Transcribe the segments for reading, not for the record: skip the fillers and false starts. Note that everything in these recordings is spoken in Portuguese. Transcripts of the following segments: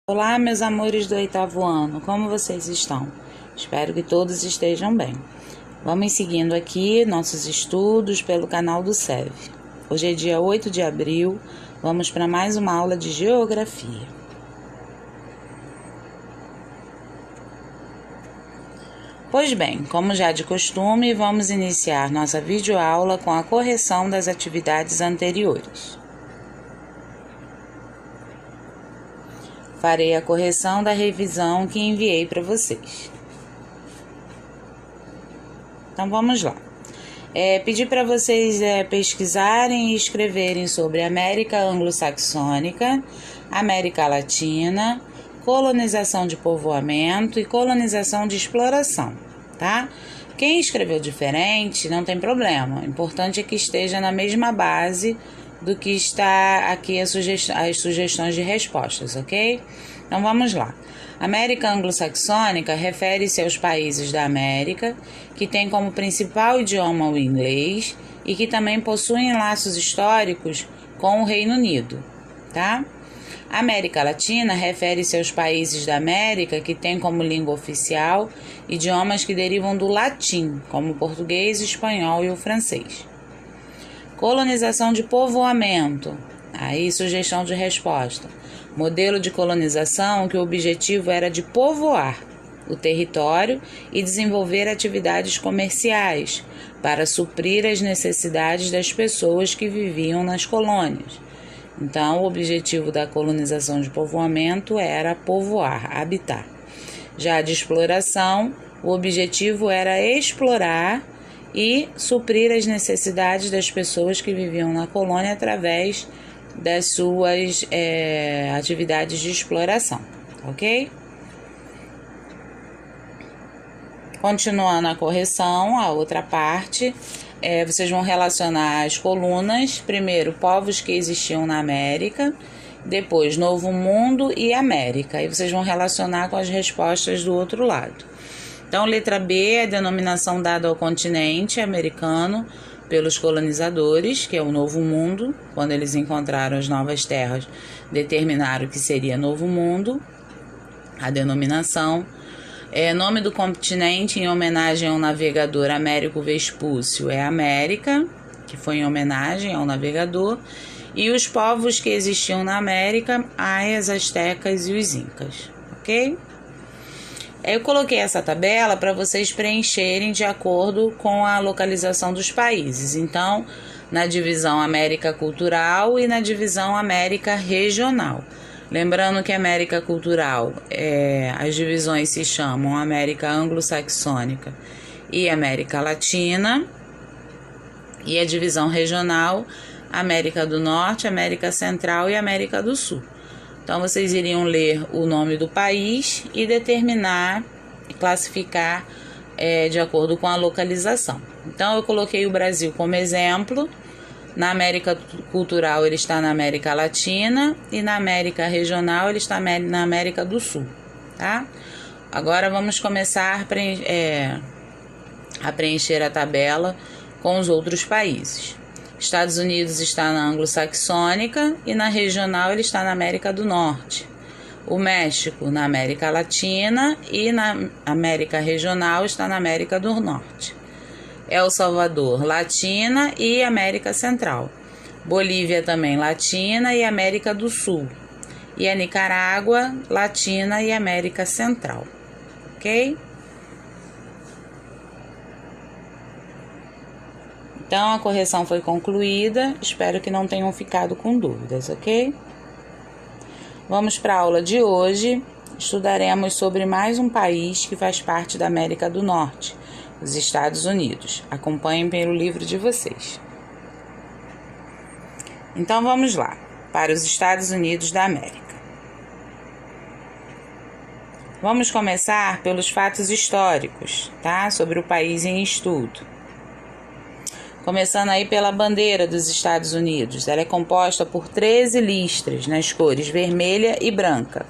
Olá, meus amores do 8º ano, como vocês estão? Espero que todos estejam bem. Vamos seguindo aqui nossos estudos pelo canal do SEV. Hoje é dia 8 de abril, vamos para mais uma aula de Geografia. Pois bem, como já de costume, vamos iniciar nossa videoaula com a correção das atividades anteriores. Farei a correção da revisão que enviei para vocês. Então, vamos lá. Pedi para vocês pesquisarem e escreverem sobre América Anglo-Saxônica, América Latina, colonização de povoamento e colonização de exploração, tá? Quem escreveu diferente não tem problema. O importante é que esteja na mesma base do que está aqui as sugestões de respostas, ok? Então vamos lá. América Anglo-Saxônica refere-se aos países da América que têm como principal idioma o inglês e que também possuem laços históricos com o Reino Unido, tá? América Latina refere-se aos países da América que têm como língua oficial idiomas que derivam do latim, como o português, o espanhol e o francês. Colonização de povoamento. Aí, sugestão de resposta. Modelo de colonização que o objetivo era de povoar o território e desenvolver atividades comerciais para suprir as necessidades das pessoas que viviam nas colônias. Então, o objetivo da colonização de povoamento era povoar, habitar. Já de exploração, o objetivo era explorar e suprir as necessidades das pessoas que viviam na colônia através das suas atividades de exploração, ok? Continuando a correção, a outra parte, vocês vão relacionar as colunas, primeiro, povos que existiam na América, depois, Novo Mundo e América, e vocês vão relacionar com as respostas do outro lado. Então, letra B é a denominação dada ao continente americano pelos colonizadores, que é o Novo Mundo. Quando eles encontraram as novas terras, determinaram que seria Novo Mundo, a denominação. Nome do continente em homenagem ao navegador Américo Vespúcio é América, que foi em homenagem ao navegador. E os povos que existiam na América, aias, astecas e os incas, ok? Eu coloquei essa tabela para vocês preencherem de acordo com a localização dos países. Então, na divisão América Cultural e na divisão América Regional. Lembrando que América Cultural, as divisões se chamam América Anglo-Saxônica e América Latina. E a divisão regional, América do Norte, América Central e América do Sul. Então, vocês iriam ler o nome do país e determinar e classificar de acordo com a localização. Então, eu coloquei o Brasil como exemplo. Na América Cultural, ele está na América Latina e na América Regional, ele está na América do Sul, tá? Agora, vamos começar a preencher a tabela com os outros países. Estados Unidos está na anglo-saxônica e na regional ele está na América do Norte. O México na América Latina e na América regional está na América do Norte. El Salvador, Latina e América Central. Bolívia também Latina e América do Sul. E a Nicarágua, Latina e América Central. Ok? Então, a correção foi concluída. Espero que não tenham ficado com dúvidas, ok? Vamos para a aula de hoje. Estudaremos sobre mais um país que faz parte da América do Norte, os Estados Unidos. Acompanhem pelo livro de vocês. Então, vamos lá, para os Estados Unidos da América. Vamos começar pelos fatos históricos, tá? Sobre o país em estudo. Começando aí pela bandeira dos Estados Unidos. Ela é composta por 13 listras nas cores vermelha e branca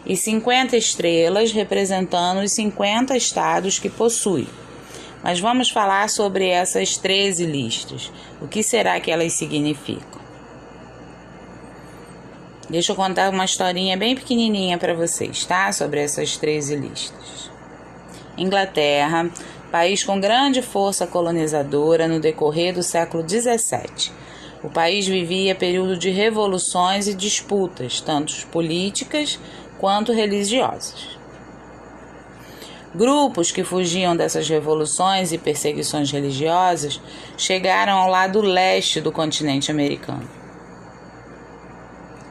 e 50 estrelas representando os 50 estados que possui. Mas vamos falar sobre essas 13 listras. O que será que elas significam? Deixa eu contar uma historinha bem pequenininha para vocês, tá? Sobre essas 13 listas. Inglaterra, país com grande força colonizadora no decorrer do século XVII. O país vivia período de revoluções e disputas, tanto políticas quanto religiosas. Grupos que fugiam dessas revoluções e perseguições religiosas chegaram ao lado leste do continente americano.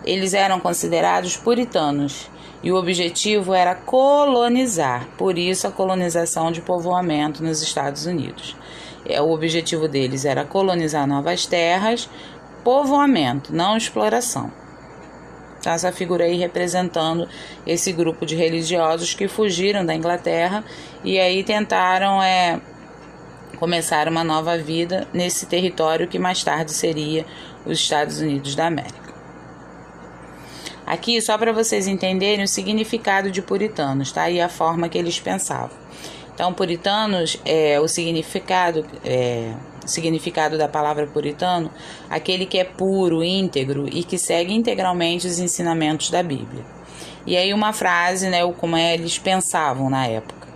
Eles eram considerados puritanos e o objetivo era colonizar, por isso a colonização de povoamento nos Estados Unidos. O objetivo deles era colonizar novas terras, povoamento, não exploração. Então, essa figura aí representando esse grupo de religiosos que fugiram da Inglaterra e aí tentaram começar uma nova vida nesse território que mais tarde seria os Estados Unidos da América. Aqui, só para vocês entenderem o significado de puritanos, tá? E a forma que eles pensavam. Então, puritanos, o significado da palavra puritano, aquele que é puro, íntegro e que segue integralmente os ensinamentos da Bíblia. E aí uma frase, como eles pensavam na época.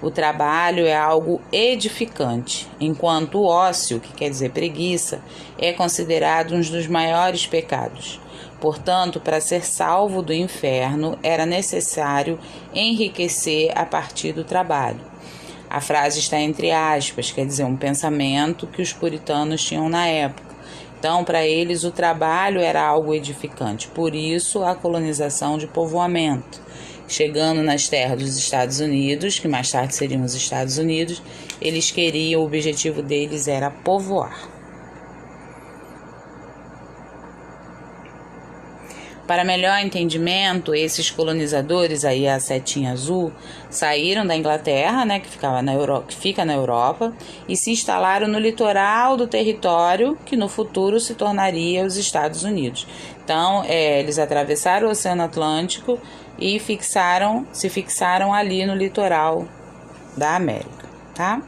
O trabalho é algo edificante, enquanto o ócio, que quer dizer preguiça, é considerado um dos maiores pecados. Portanto, para ser salvo do inferno, era necessário enriquecer a partir do trabalho. A frase está entre aspas, quer dizer, um pensamento que os puritanos tinham na época. Então, para eles, o trabalho era algo edificante. Por isso, a colonização de povoamento. Chegando nas terras dos Estados Unidos, que mais tarde seriam os Estados Unidos, eles queriam, o objetivo deles era povoar. Para melhor entendimento, esses colonizadores, aí a setinha azul, saíram da Inglaterra, que fica na Europa, e se instalaram no litoral do território, que no futuro se tornaria os Estados Unidos. Então, eles atravessaram o Oceano Atlântico e se fixaram ali no litoral da América, tá?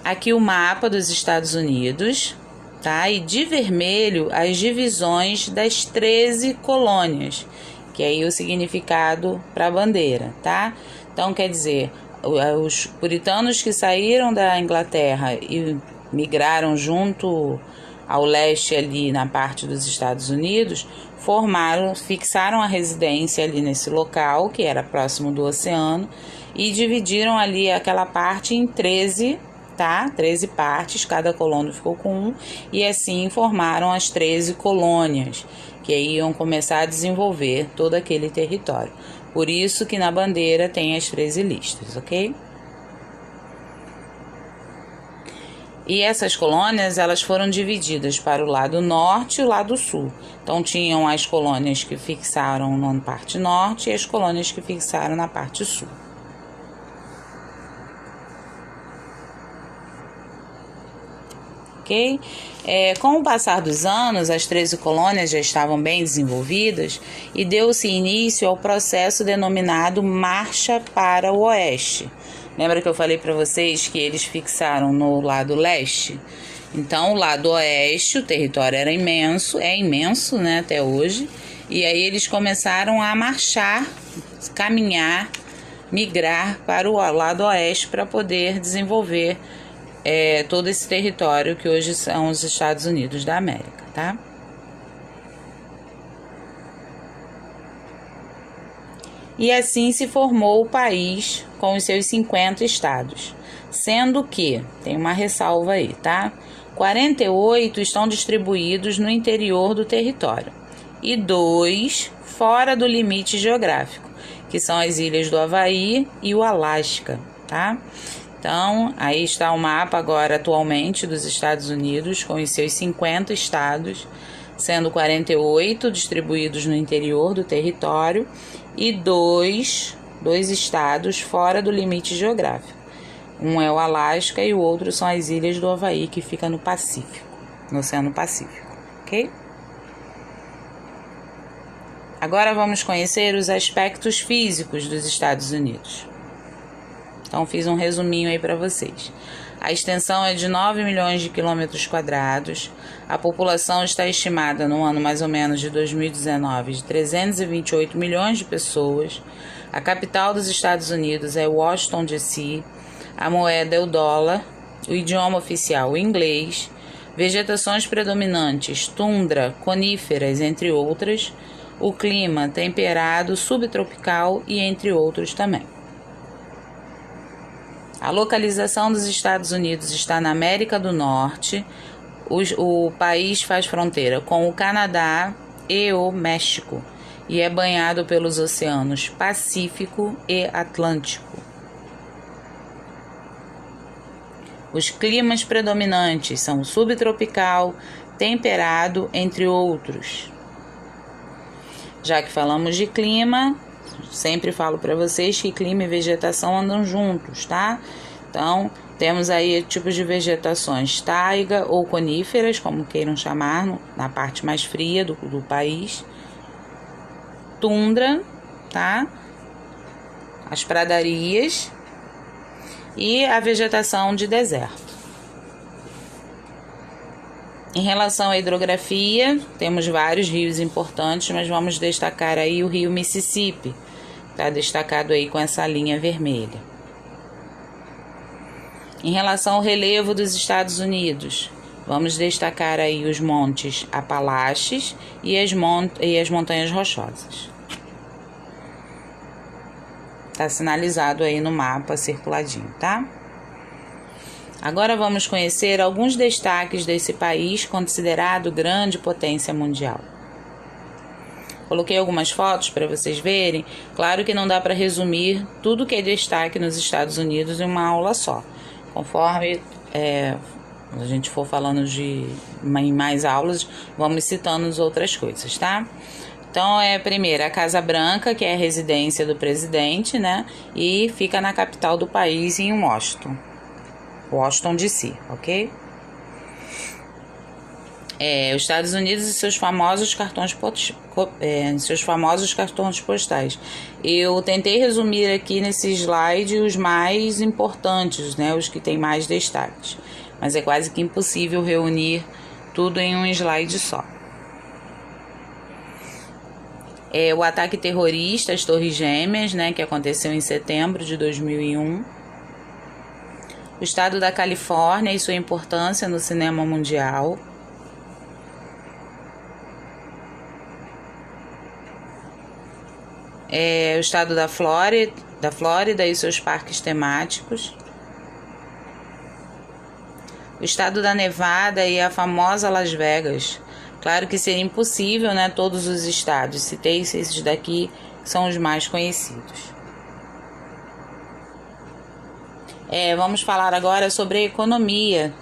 Aqui o mapa dos Estados Unidos. Tá? E de vermelho as divisões das 13 colônias, que é aí o significado para a bandeira, tá? Então, quer dizer, os puritanos que saíram da Inglaterra e migraram junto ao leste ali na parte dos Estados Unidos, fixaram a residência ali nesse local, que era próximo do oceano, e dividiram ali aquela parte em 13 partes, cada colônia ficou com um, e assim formaram as 13 colônias, que aí iam começar a desenvolver todo aquele território. Por isso que na bandeira tem as 13 listas, ok? E essas colônias, elas foram divididas para o lado norte e o lado sul. Então, tinham as colônias que fixaram na parte norte e as colônias que fixaram na parte sul. Okay? Com o passar dos anos, as 13 colônias já estavam bem desenvolvidas e deu-se início ao processo denominado Marcha para o Oeste. Lembra que eu falei para vocês que eles fixaram no lado leste? Então, o lado oeste, o território era imenso, é imenso, até hoje, e aí eles começaram a marchar, caminhar, migrar para o lado oeste para poder desenvolver todo esse território que hoje são os Estados Unidos da América, tá? E assim se formou o país com os seus 50 estados, sendo que, tem uma ressalva aí, tá? 48 estão distribuídos no interior do território e 2 fora do limite geográfico, que são as ilhas do Havaí e o Alasca, tá? Então, aí está o mapa agora atualmente dos Estados Unidos com os seus 50 estados, sendo 48 distribuídos no interior do território e 2 estados fora do limite geográfico. Um é o Alasca e o outro são as ilhas do Havaí, que fica no Pacífico, no Oceano Pacífico, ok? Agora vamos conhecer os aspectos físicos dos Estados Unidos. Então, fiz um resuminho aí para vocês. A extensão é de 9 milhões de quilômetros quadrados. A população está estimada no ano mais ou menos de 2019 de 328 milhões de pessoas. A capital dos Estados Unidos é Washington, D.C. A moeda é o dólar. O idioma oficial, o inglês. Vegetações predominantes, tundra, coníferas, entre outras. O clima temperado, subtropical e entre outros também. A localização dos Estados Unidos está na América do Norte. O país faz fronteira com o Canadá e o México e é banhado pelos oceanos Pacífico e Atlântico. Os climas predominantes são o subtropical, temperado, entre outros. Já que falamos de clima, sempre falo para vocês que clima e vegetação andam juntos, tá? Então, temos aí tipos de vegetações taiga ou coníferas, como queiram chamar, na parte mais fria do país. Tundra, tá? As pradarias e a vegetação de deserto. Em relação à hidrografia, temos vários rios importantes, mas vamos destacar aí o rio Mississippi, está destacado aí com essa linha vermelha. Em relação ao relevo dos Estados Unidos, vamos destacar aí os montes Apalaches e as montanhas rochosas. Está sinalizado aí no mapa circuladinho, tá? Agora vamos conhecer alguns destaques desse país considerado grande potência mundial. Coloquei algumas fotos para vocês verem. Claro que não dá para resumir tudo que é destaque nos Estados Unidos em uma aula só. Conforme a gente for falando em mais aulas, vamos citando as outras coisas, tá? Então, primeiro, a Casa Branca, que é a residência do presidente, né? E fica na capital do país, em Washington. Washington, D.C., ok? Os Estados Unidos e seus famosos cartões postais. Eu tentei resumir aqui nesse slide os mais importantes, né? Os que têm mais destaques. Mas é quase que impossível reunir tudo em um slide só. O ataque terrorista às Torres Gêmeas, né, que aconteceu em setembro de 2001. O estado da Califórnia e sua importância no cinema mundial. O estado da Flórida e seus parques temáticos. O estado da Nevada e a famosa Las Vegas. Claro que seria impossível, né, todos os estados. Citei esses daqui, que são os mais conhecidos. Vamos falar agora sobre a economia,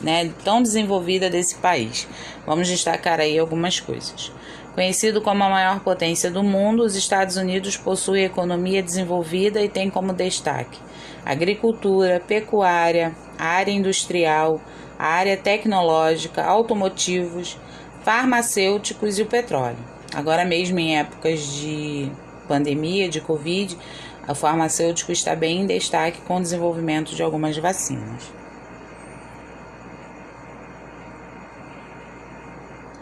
né, tão desenvolvida desse país. Vamos destacar aí algumas coisas. Conhecido como a maior potência do mundo, os Estados Unidos possuem economia desenvolvida e tem como destaque agricultura, pecuária, a área industrial, a área tecnológica, automotivos, farmacêuticos e o petróleo. Agora mesmo em épocas de pandemia, de Covid, o farmacêutico está bem em destaque com o desenvolvimento de algumas vacinas.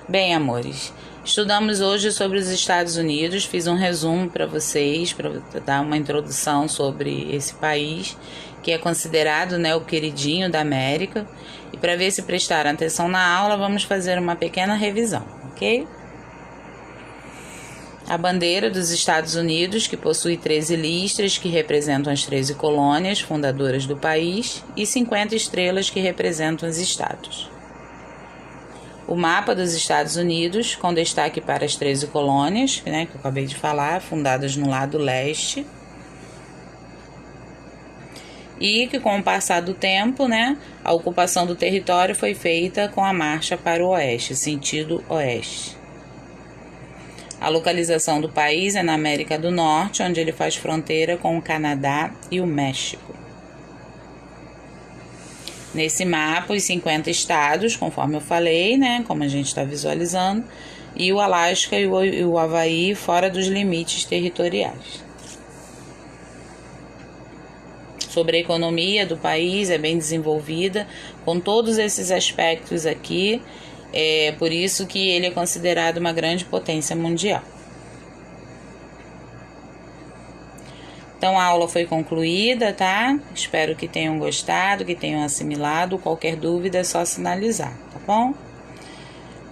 Bem, amores, estudamos hoje sobre os Estados Unidos, fiz um resumo para vocês, para dar uma introdução sobre esse país, que é considerado, né, o queridinho da América. E para ver se prestaram atenção na aula, vamos fazer uma pequena revisão, ok? A bandeira dos Estados Unidos, que possui 13 listras, que representam as 13 colônias fundadoras do país, e 50 estrelas, que representam os estados. O mapa dos Estados Unidos, com destaque para as 13 colônias, né, que eu acabei de falar, fundadas no lado leste. E que com o passar do tempo, né, a ocupação do território foi feita com a marcha para o oeste, sentido oeste. A localização do país é na América do Norte, onde ele faz fronteira com o Canadá e o México. Nesse mapa, os 50 estados, conforme eu falei, né, como a gente está visualizando, e o Alasca e o Havaí fora dos limites territoriais. sobre a economia do país, é bem desenvolvida, com todos esses aspectos aqui, por isso que ele é considerado uma grande potência mundial. Então a aula foi concluída, tá? Espero que tenham gostado, que tenham assimilado. Qualquer dúvida é só sinalizar, tá bom?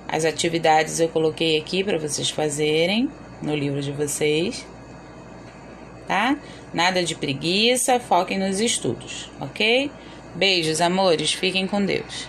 As atividades eu coloquei aqui para vocês fazerem no livro de vocês, tá? Nada de preguiça, foquem nos estudos, ok? Beijos, amores, fiquem com Deus.